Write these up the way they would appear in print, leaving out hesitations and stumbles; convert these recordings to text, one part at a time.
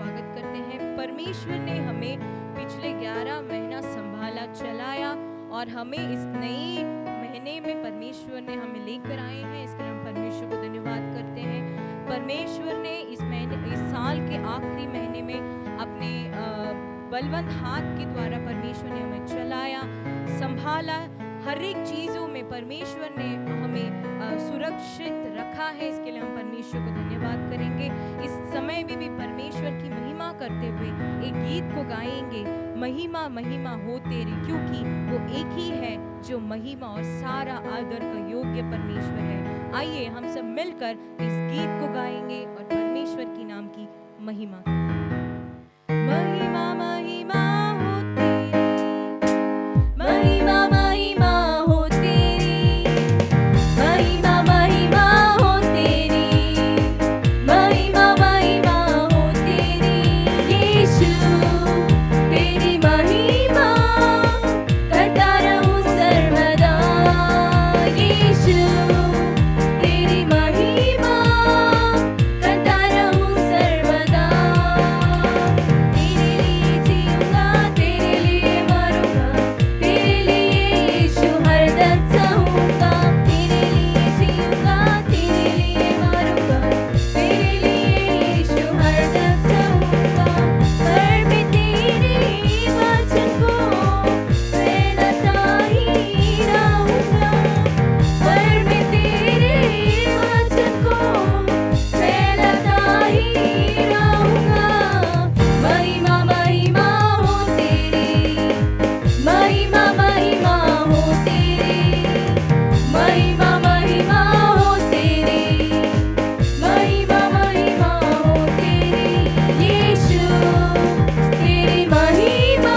स्वागत करते हैं। परमेश्वर ने हमें पिछले 11 महीना संभाला, चलाया और हमें इस नए महीने में परमेश्वर ने हमें लेकर आए हैं। इसके लिए हम परमेश्वर को धन्यवाद करते हैं। परमेश्वर ने इस साल के आखिरी महीने में अपने बलवंत हाथ के द्वारा परमेश्वर ने हमें चलाया, संभाला। हर एक चीज़ों में परमेश्वर ने हमें सुरक्षित रखा है। इसके लिए हम परमेश्वर को धन्यवाद करेंगे। इस समय में भी परमेश्वर की महिमा करते हुए एक गीत को गाएंगे, महिमा महिमा हो तेरी, क्योंकि वो एक ही है जो महिमा और सारा आदर का योग्य परमेश्वर है। आइए हम सब मिलकर इस गीत को गाएंगे और परमेश्वर की नाम की महिमा। महिमा महिमा हो तेरी, महिमा महिमा हो तेरी, महिमा महिमा हो तेरी, महिमा महिमा हो तेरी। यीशु तेरी महिमा करता रहूं सर्वदा। यीशु तेरी महिमा करता रहूं सर्वदा। तेरे लिए जीऊंगा, तेरे लिए मरूंगा, तेरे लिए यीशु हरदम सहूंगा। तेरे लिए जीऊंगा, तेरे लिए मरूंगा, तेरे लिए यीशु हरदम सहूंगा। पर मैं तेरे वचन को फैलाता ही रहूंगा, पर मैं तेरे वचन को फैलाता ही रहूंगा। महिमा महिमा हो तेरी, महिमा महिमा हो तेरी, महिमा महिमा हो तेरी, महिमा महिमा हो तेरी। यीशु तेरी महिमा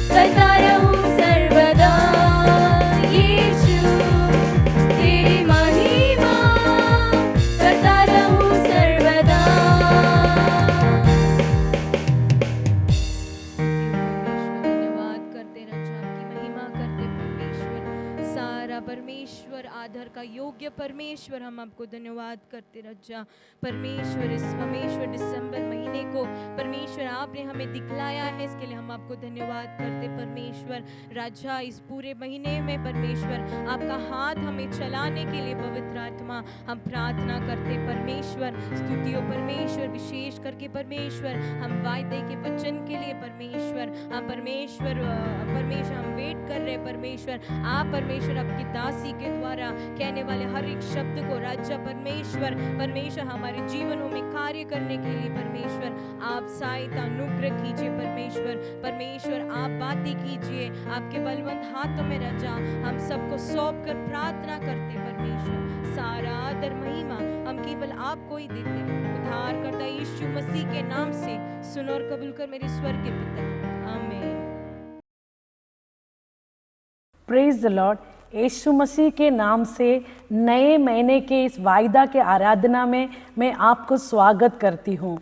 करता रहूं सर्वदा। यीशु तेरी महिमा करता रहूं सर्वदा। धन्यवाद करते राजा, आपकी महिमा करते परमेश्वर, सारा परमेश्वर आदर का योग्य परमेश्वर, हम आपको धन्यवाद करते राजा। परमेश्वर इस दिसंबर महीने को परमेश्वर आपने हमें दिखलाया है, इसके लिए हम आपको धन्यवाद करते परमेश्वर राजा। इस पूरे महीने में परमेश्वर आपका हाथ हमें चलाने के लिए पवित्र आत्मा हम प्रार्थना करते परमेश्वर। स्तुतियों परमेश्वर, विशेष करके परमेश्वर हम वायदे के वचन के लिए परमेश्वर हम परमेश्वर हम वेट कर रहे परमेश्वर। आप परमेश्वर आपकी दासी के द्वारा कहने वाले हर एक शब्द को राजा परमेश्वर हमारे जीवनों में कार्य करने के लिए परमेश्वर आप सहायता अनुग्रह कीजिए परमेश्वर आप बातें कीजिए। आपके बलवंत हाथों में राजा हम सबको सौंप कर प्रार्थना करते परमेश्वर। सारा आदर महिमा हम केवल आपको ही देते हैं। उद्धारकर्ता यीशु मसीह के नाम से सुनो और कबूल कर मेरे स्वर्गीय पिता, आमीन। Praise the lord. यीशु मसीह के नाम से नए महीने के इस वायदा के आराधना में मैं आपको स्वागत करती हूँ।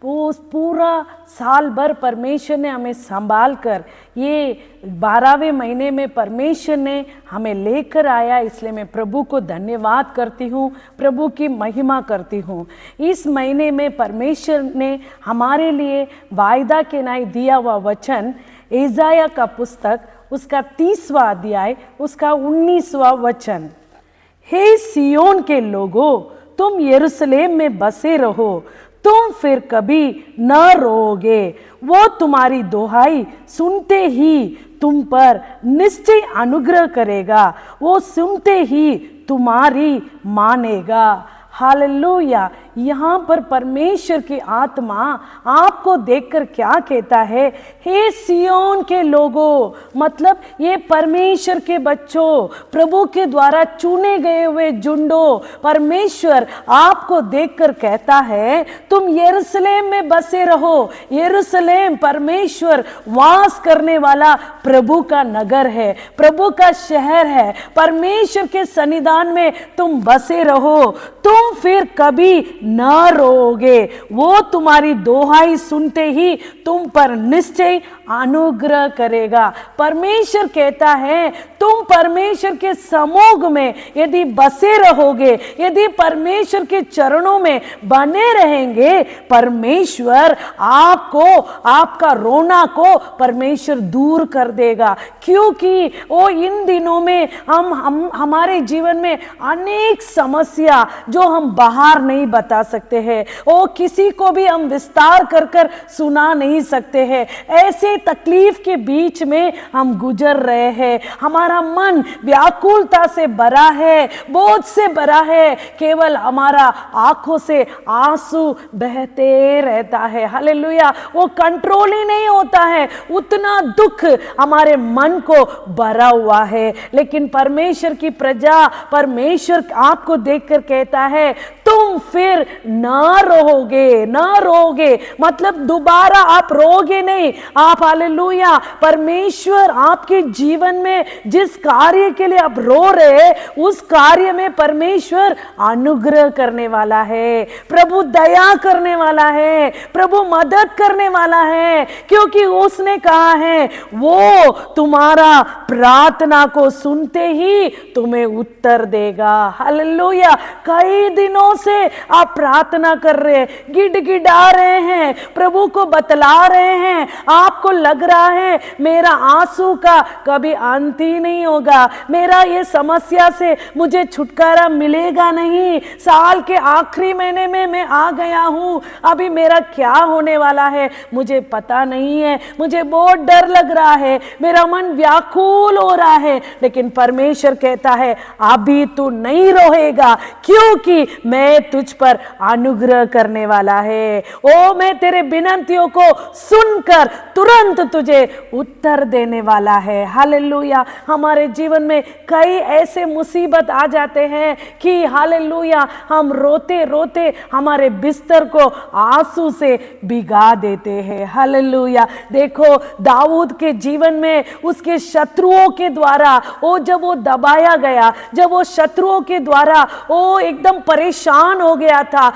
वो पूरा साल भर परमेश्वर ने हमें संभाल कर ये 12वें महीने में परमेश्वर ने हमें लेकर आया, इसलिए मैं प्रभु को धन्यवाद करती हूँ, प्रभु की महिमा करती हूँ। इस महीने में परमेश्वर ने हमारे लिए वायदा के नाई दिया हुआ वचन यशायाह का पुस्तक उसका 30वां अध्याय उसका 19वां वचन, हे सियोन के लोगों तुम यरूशलेम में बसे रहो, तुम फिर कभी न रोओगे। वो तुम्हारी दोहाई सुनते ही तुम पर निश्चय अनुग्रह करेगा, वो सुनते ही तुम्हारी मानेगा। हालेलुया। यहाँ पर परमेश्वर की आत्मा आपको देखकर क्या कहता है, हे सियोन के लोगों, मतलब ये परमेश्वर के बच्चों, प्रभु के द्वारा चुने गए हुए झुंडों, परमेश्वर आपको देखकर कहता है तुम यरूशलेम में बसे रहो। यरूशलेम परमेश्वर वास करने वाला प्रभु का नगर है, प्रभु का शहर है। परमेश्वर के सन्निधान में तुम बसे रहो, तुम फिर कभी न रोओगे। वो तुम्हारी दोहाई सुनते ही तुम पर निश्चय अनुग्रह करेगा। परमेश्वर कहता है तुम परमेश्वर के समूह में यदि बसे रहोगे, यदि परमेश्वर के चरणों में बने रहेंगे, परमेश्वर आपको, आपका रोना को परमेश्वर दूर कर देगा। क्योंकि वो इन दिनों में हम हमारे जीवन में अनेक समस्या जो हम बाहर नहीं बता सकते हैं, वो किसी को भी हम विस्तार कर कर सुना नहीं सकते हैं। ऐसे तकलीफ के बीच में हम गुजर रहे हैं। हमारा मन व्याकुलता से भरा है, बोझ से भरा है, केवल हमारा आंखों से आंसू बहते रहता है। हालेलुया, वो कंट्रोल ही नहीं होता है, उतना दुख हमारे मन को भरा हुआ है। लेकिन परमेश्वर की प्रजा, परमेश्वर आपको देखकर कहता है तुम फिर ना रोओगे, ना रोओगे, मतलब दोबारा आप रोओगे नहीं। आप हालेलुया, परमेश्वर आपके जीवन में जिस कार्य के लिए आप रो रहे, उस कार्य में परमेश्वर अनुग्रह करने वाला है, प्रभु दया करने वाला है, प्रभु मदद करने वाला है। क्योंकि उसने कहा है वो तुम्हारा प्रार्थना को सुनते ही तुम्हें उत्तर देगा। हालेलुया, कई दिनों से आप प्रार्थना कर रहे हैं, गिड़गिड़ा रहे हैं, प्रभु को बतला रहे हैं, आपको लग रहा है मेरा आंसू का कभी अंत ही नहीं होगा, मेरा ये समस्या से मुझे छुटकारा मिलेगा नहीं, साल के आखिरी महीने में मैं आ गया हूं, अभी मेरा क्या होने वाला है मुझे पता नहीं है, मुझे बहुत डर लग रहा है, मेरा मन व्याकुल हो रहा है। लेकिन परमेश्वर कहता है अभी तू नहीं रोएगा, क्योंकि मैं तुझ पर अनुग्रह करने वाला है। ओ मैं तेरे विनतियों को सुनकर तुरंत तुझे उत्तर देने वाला है। हालेलुया, हमारे जीवन में कई ऐसे मुसीबत आ जाते हैं कि हालेलुया हम रोते रोते हमारे बिस्तर को आंसू से भिगा देते हैं। हालेलुया, देखो दाऊद के जीवन में उसके शत्रुओं के द्वारा जब वो दबाया गया, जब वो शत्रुओं के द्वारा वो एकदम परेशान हो गया था,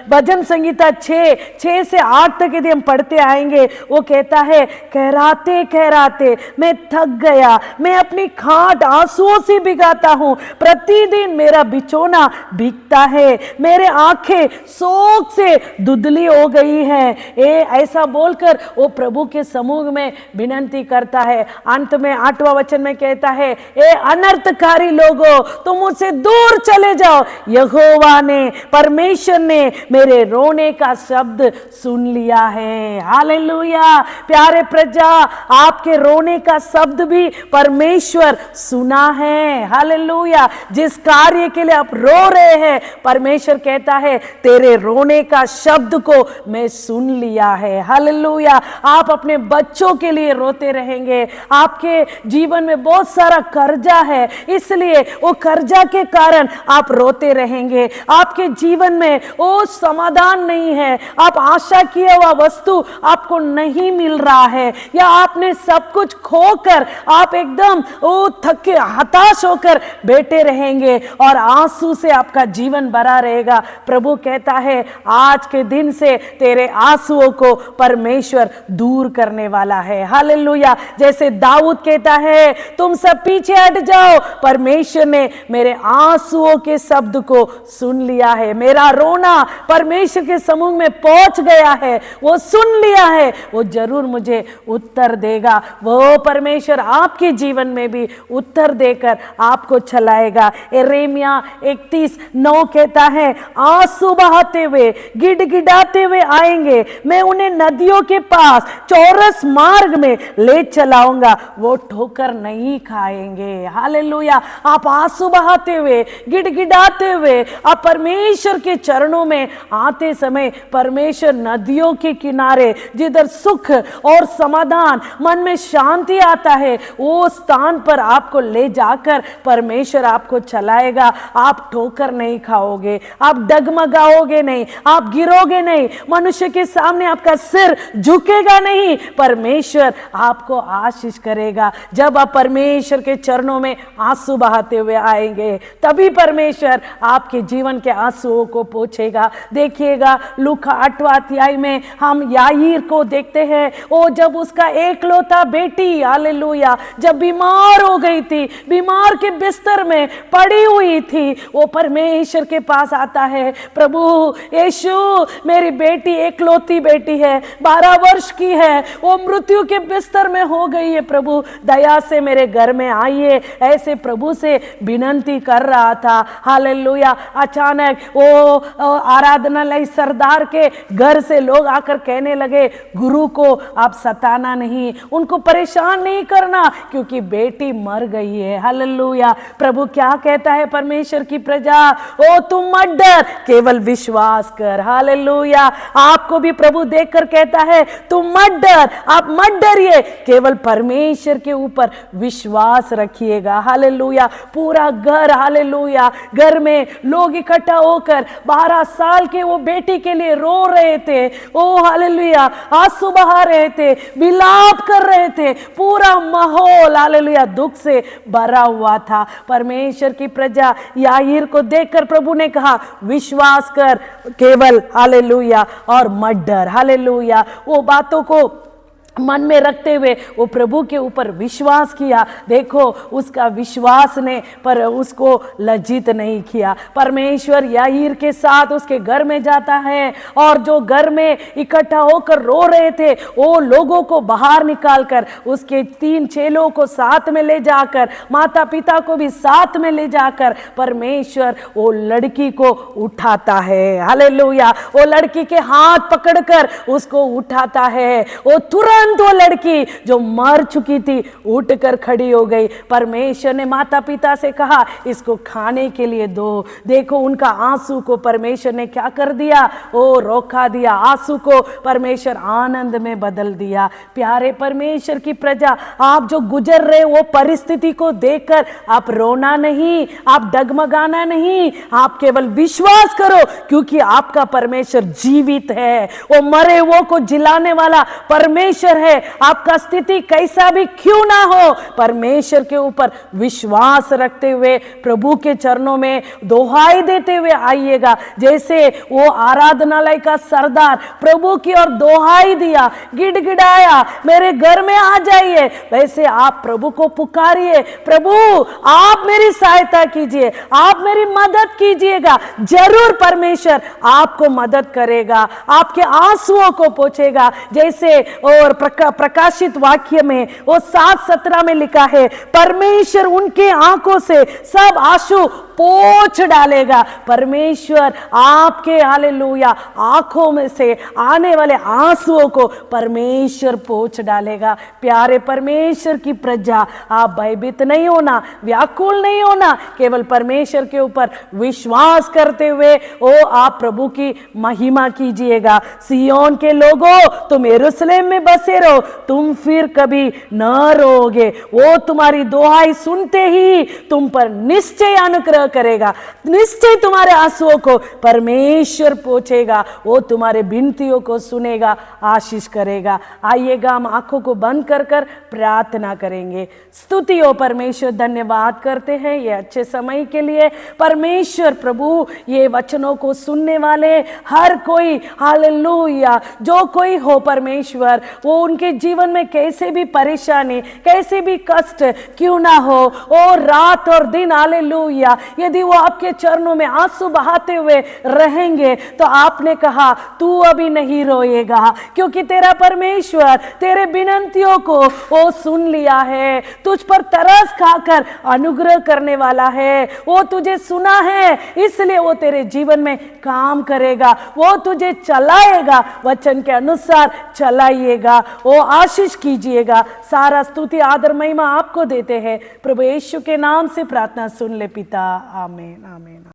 भजन संगीता 6 से 8 तक यदि हम पढ़ते आएंगे, वो कहता है कहराते कहराते मैं थक गया, मैं अपनी खाट आंसुओं से भिगाता हूँ, प्रतिदिन मेरा बिछोना भीगता है, मेरे आंखें शोक से धुंधली हो गई हैं। ऐसा बोलकर वो प्रभु के समूह में विनती करता है। अंत में 8वां वचन में कहता है ए अनर्थकारी लोगों तुम मुझसे दूर चले जाओ, यहोवा ने, परमेश्वर ने मेरे रोने का शब्द सुन लिया है। हालेलुया, प्यारे प्रजा, आपके रोने का शब्द भी परमेश्वर सुना है। हालेलुया, जिस कार्य के लिए आप रो रहे हैं, परमेश्वर कहता है तेरे रोने का शब्द को मैं सुन लिया है। हालेलुया, आप अपने बच्चों के लिए रोते रहेंगे, आपके जीवन में बहुत सारा कर्जा है, इसलिए वो कर्जा के कारण आप रोते रहेंगे, आपके जीवन में वो समाधान नहीं है, आप आशा किया हुआ वस्तु आपको नहीं मिल रहा है, या आपने सब कुछ खोकर आप एकदम वो थके हताश होकर बैठे रहेंगे और आंसू से आपका जीवन भरा रहेगा। प्रभु कहता है आज के दिन से तेरे आंसुओं को परमेश्वर दूर करने वाला है। हालेलुया, जैसे दाऊद कहता है तुम सब पीछे हट जाओ, परमेश्वर ने मेरे आंसुओं के शब्द को सुन लिया है, मेरा रोना परमेश्वर के समूह में पहुंच गया है, वो सुन लिया है, वो जरूर मुझे उत्तर देगा। वो परमेश्वर आपके जीवन में भी उत्तर देकर आपको चलाएगा। यिर्मयाह 31:9 कहता है आंसू बहाते हुए गिड़गिड़ाते हुए आएंगे, मैं उन्हें नदियों के पास चौरस मार्ग में ले चलाऊंगा, वो ठोकर नहीं खाएंगे। हालेलुया, आप आंसू बहाते हुए गिड़गिड़ाते हुए आप परमेश्वर के चरणों में आते समय परमेश्वर नदियों के किनारे जिधर सुख और समाधान, मन में शांति आता है, वो स्थान पर आपको ले जाकर परमेश्वर आपको चलाएगा। आप ठोकर नहीं खाओगे, आप डगमगाओगे नहीं, आप गिरोगे नहीं, मनुष्य के सामने आपका सिर झुकेगा नहीं। परमेश्वर आपको आशीष करेगा। जब आप परमेश्वर के चरणों में आंसू बहाते हुए आएंगे, तभी परमेश्वर आपके जीवन के आंसुओं को पोंछेगा। देखिएगा लूका 8वां अध्याय में हम याईर को देखते हैं। वो जब उसका एकलौता बेटी, हालेलुया, जब बीमार हो गई थी, बीमार के बिस्तर में पड़ी हुई थी, वो परमेश्वर के पास आता है, प्रभु यीशु मेरी बेटी एकलौती बेटी है, 12 वर्ष की है, वो मृत्यु के बिस्तर में हो गई है, प्रभु दया से मेरे घर में आइए, ऐसे प्रभु से विनती कर रहा था। हालेलुया। अचानक वो आराधनालय सरदार के घर से लोग आकर कहने लगे, गुरु को आप सताना नहीं, उनको परेशान नहीं करना, क्योंकि बेटी मर गई है। हालेलुया। प्रभु क्या कहता है परमेश्वर की प्रजा, ओ तुम मत डर, केवल विश्वास कर। हालेलुया। आपको भी प्रभु देखकर कहता है, तुम मत डर, आप मत डरिए, केवल परमेश्वर के ऊपर विश्वास रखिएगा। हालेलुया। पूरा घर, हालेलुया, घर में लोग इकट्ठा होकर 12 साल के वो बेटी के लिए रो रहे थे। ओ हालेलुया, आंसू बहा रहे थे, विलाप कर रहे थे। पूरा माहौल, हालेलुया, दुख से भरा हुआ था। परमेश्वर की प्रजा याईर को देखकर प्रभु ने कहा, विश्वास कर केवल, हालेलुया, और मत डर। हालेलुया। वो बातों को मन में रखते हुए वो प्रभु के ऊपर विश्वास किया। देखो उसका विश्वास ने पर उसको लज्जित नहीं किया। परमेश्वर याईर के साथ उसके घर में जाता है, और जो घर में इकट्ठा होकर रो रहे थे वो लोगों को बाहर निकालकर उसके 3 चेलों को साथ में ले जाकर, माता पिता को भी साथ में ले जाकर परमेश्वर वो लड़की को उठाता है। हालेलुया। वो लड़की के हाथ पकड़कर उसको उठाता है। वो तुरंत वो लड़की जो मर चुकी थी उठकर खड़ी हो गई। परमेश्वर ने माता पिता से कहा, इसको खाने के लिए दो। देखो उनका आंसू को परमेश्वर ने क्या कर दिया, ओ रोका दिया। आंसू को परमेश्वर आनंद में बदल दिया। प्यारे परमेश्वर की प्रजा, आप जो गुजर रहे वो परिस्थिति को देखकर आप रोना नहीं, आप डगमगाना नहीं, आप केवल विश्वास करो, क्योंकि आपका परमेश्वर जीवित है। वो मरे वो को जिलाने वाला परमेश्वर है। आपका स्थिति कैसा भी क्यों ना हो, परमेश्वर के ऊपर विश्वास रखते हुए प्रभु के चरणों में दोहाई देते हुए आइएगा। जैसे वो आराधनालय का सरदार प्रभु की ओर दोहाई दिया, गिड़गिड़ाया, मेरे घर में आ जाइए, वैसे आप प्रभु को पुकारिए, प्रभु आप मेरी सहायता कीजिए, आप मेरी मदद कीजिएगा। जरूर परमेश्वर आपको मदद करेगा, आपके आंसुओं को पोंछेगा। जैसे और प्रकाशित वाक्य में वो 7:17 में लिखा है, परमेश्वर उनके आंखों से सब आंसू पोंछ डालेगा। परमेश्वर आपके, हालेलुया, आंखों में से आने वाले आंसुओं को परमेश्वर पोंछ डालेगा। प्यारे परमेश्वर की प्रजा, आप भयभीत नहीं होना, व्याकुल नहीं होना, केवल परमेश्वर के ऊपर विश्वास करते हुए ओ आप प्रभु की महिमा कीजिएगा। सियोन के लोगों, तुम यरूशलेम में बसे रहो, तुम फिर कभी न रोओगे। वो तुम्हारी दुहाई सुनते ही तुम पर निश्चय अनुग्रह करेगा, निश्चय तुम्हारे आंसुओं को परमेश्वर पोंछेगा, वो तुम्हारे विनतियों को सुनेगा, आशीष करेगा। आइएगा हम आंखों को बंद कर कर प्रार्थना करेंगे। स्तुति हो परमेश्वर, धन्यवाद करते हैं ये अच्छे समय के लिए। परमेश्वर प्रभु, ये वचनों को सुनने वाले हर कोई, हालेलुया, जो कोई हो परमेश्वर, वो उनके जीवन में कैसे भी परेशानी, कैसे भी कष्ट क्यों ना हो, ओ रात और दिन, हालेलुया, यदि वो आपके चरणों में आंसू बहाते हुए रहेंगे, तो आपने कहा तू अभी नहीं रोएगा, क्योंकि तेरा परमेश्वर तेरे विनतियों को वो सुन लिया है। तुझ पर तरस खाकर अनुग्रह करने वाला है। वो तुझे सुना है, इसलिए वो तेरे जीवन में काम करेगा, वो तुझे चलाएगा, वचन के अनुसार चलाइएगा, वो आशीष कीजिएगा। सारा स्तुति आदर महिमा आपको देते हैं। प्रभु यीशु के नाम से प्रार्थना सुन ले पिता, आमीन आमीन।